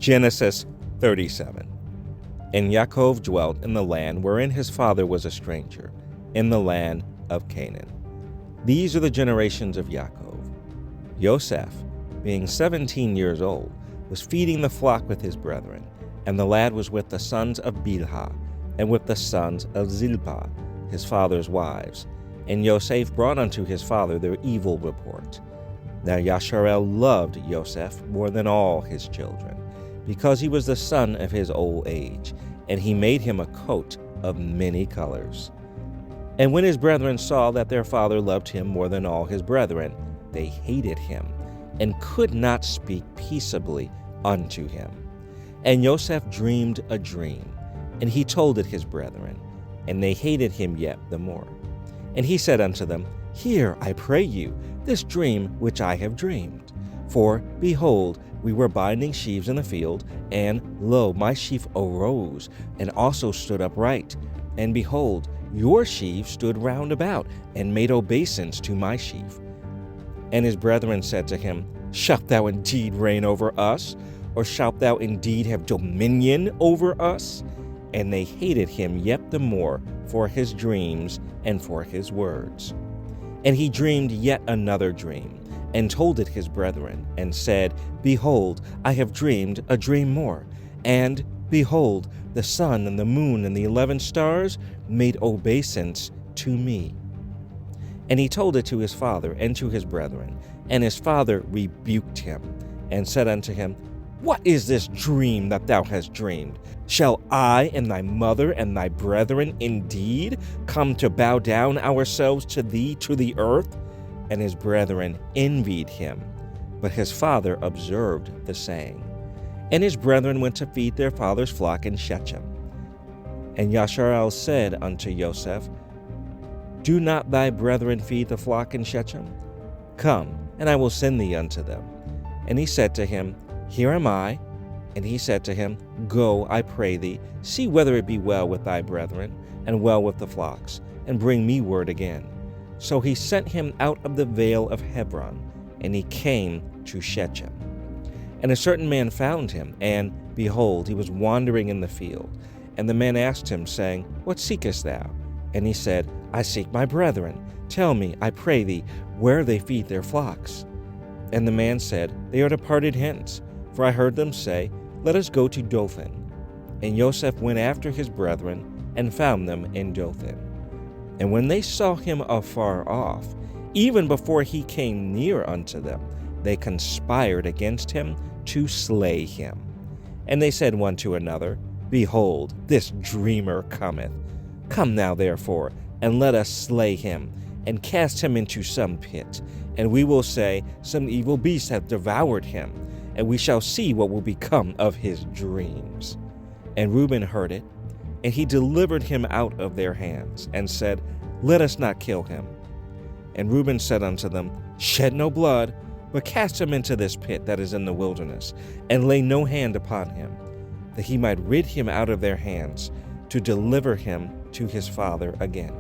Genesis 37. And Yaakov dwelt in the land wherein his father was a stranger, in the land of Canaan. These are the generations of Yaakov. Yosef, being 17 years old, was feeding the flock with his brethren, and the lad was with the sons of Bilhah, and with the sons of Zilpah, his father's wives. And Yosef brought unto his father their evil report. Now Yasharel loved Yosef more than all his children, because he was the son of his old age, and he made him a coat of many colors. And when his brethren saw that their father loved him more than all his brethren, they hated him, and could not speak peaceably unto him. And Yosef dreamed a dream, and he told it his brethren, and they hated him yet the more. And he said unto them, Hear, I pray you, this dream which I have dreamed. For, behold, we were binding sheaves in the field, and, lo, my sheaf arose, and also stood upright. And behold, your sheaf stood round about, and made obeisance to my sheaf. And his brethren said to him, Shalt thou indeed reign over us? Or shalt thou indeed have dominion over us? And they hated him yet the more for his dreams and for his words. And he dreamed yet another dream, and told it his brethren, and said, Behold, I have dreamed a dream more. And, behold, the sun and the moon and the 11 stars made obeisance to me. And he told it to his father and to his brethren. And his father rebuked him, and said unto him, What is this dream that thou hast dreamed? Shall I and thy mother and thy brethren indeed come to bow down ourselves to thee to the earth? And his brethren envied him. But his father observed the saying. And his brethren went to feed their father's flock in Shechem. And Yasharel said unto Yosef, Do not thy brethren feed the flock in Shechem? Come, and I will send thee unto them. And he said to him, Here am I. And he said to him, Go, I pray thee, see whether it be well with thy brethren, and well with the flocks, and bring me word again. So he sent him out of the vale of Hebron, and he came to Shechem. And a certain man found him, and, behold, he was wandering in the field. And the man asked him, saying, What seekest thou? And he said, I seek my brethren. Tell me, I pray thee, where they feed their flocks. And the man said, They are departed hence, for I heard them say, Let us go to Dothan. And Yosef went after his brethren, and found them in Dothan. And when they saw him afar off, even before he came near unto them, they conspired against him to slay him. And they said one to another, Behold, this dreamer cometh. Come now, therefore, and let us slay him, and cast him into some pit. And we will say, Some evil beast hath devoured him, and we shall see what will become of his dreams. And Reuben heard it, and he delivered him out of their hands, and said, Let us not kill him. And Reuben said unto them, Shed no blood, but cast him into this pit that is in the wilderness, and lay no hand upon him, that he might rid him out of their hands, to deliver him to his father again.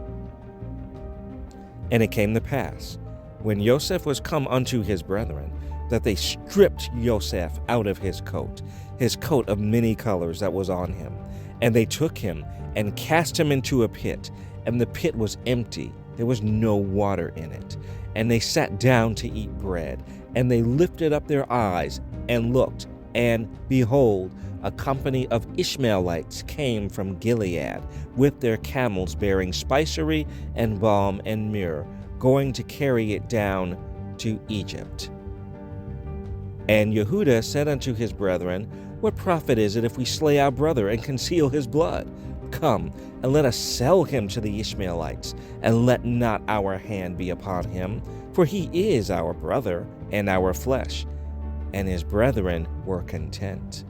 And it came to pass, when Yosef was come unto his brethren, that they stripped Yosef out of his coat of many colors that was on him. And they took him and cast him into a pit, and the pit was empty, there was no water in it. And they sat down to eat bread, and they lifted up their eyes and looked, and behold, a company of Ishmaelites came from Gilead with their camels bearing spicery and balm and myrrh, going to carry it down to Egypt. And Yehuda said unto his brethren, What profit is it if we slay our brother and conceal his blood? Come, and let us sell him to the Ishmaelites, and let not our hand be upon him, for he is our brother and our flesh. And his brethren were content.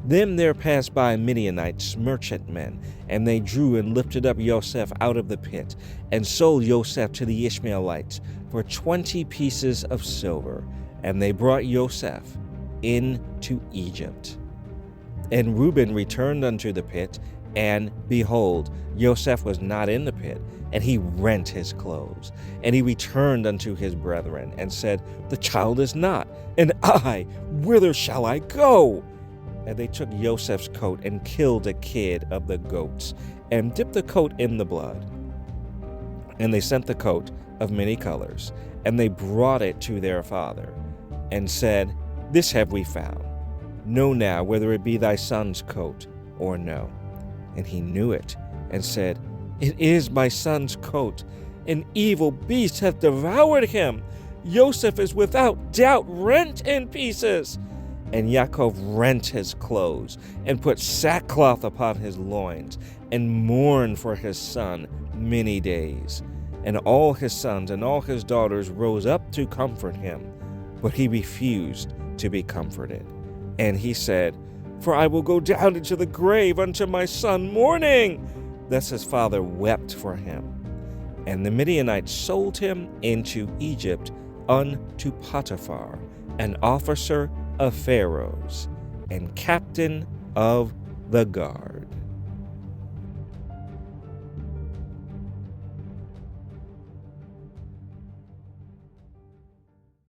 Then there passed by Midianites, merchantmen, and they drew and lifted up Yosef out of the pit, and sold Yosef to the Ishmaelites for 20 pieces of silver. And they brought Yosef into Egypt. And Reuben returned unto the pit, and behold, Yosef was not in the pit, and he rent his clothes. And he returned unto his brethren, and said, The child is not, and I, whither shall I go? And they took Joseph's coat and killed a kid of the goats and dipped the coat in the blood. And they sent the coat of many colors, and they brought it to their father, and said, This have we found. Know now whether it be thy son's coat or no. And he knew it, and said, It is my son's coat. An evil beast hath devoured him. Joseph is without doubt rent in pieces. And Yaakov rent his clothes, and put sackcloth upon his loins, and mourned for his son many days. And all his sons and all his daughters rose up to comfort him, but he refused to be comforted. And he said, For I will go down into the grave unto my son mourning. Thus his father wept for him. And the Midianites sold him into Egypt unto Potiphar, an officer of Pharaoh's, and captain of the guard.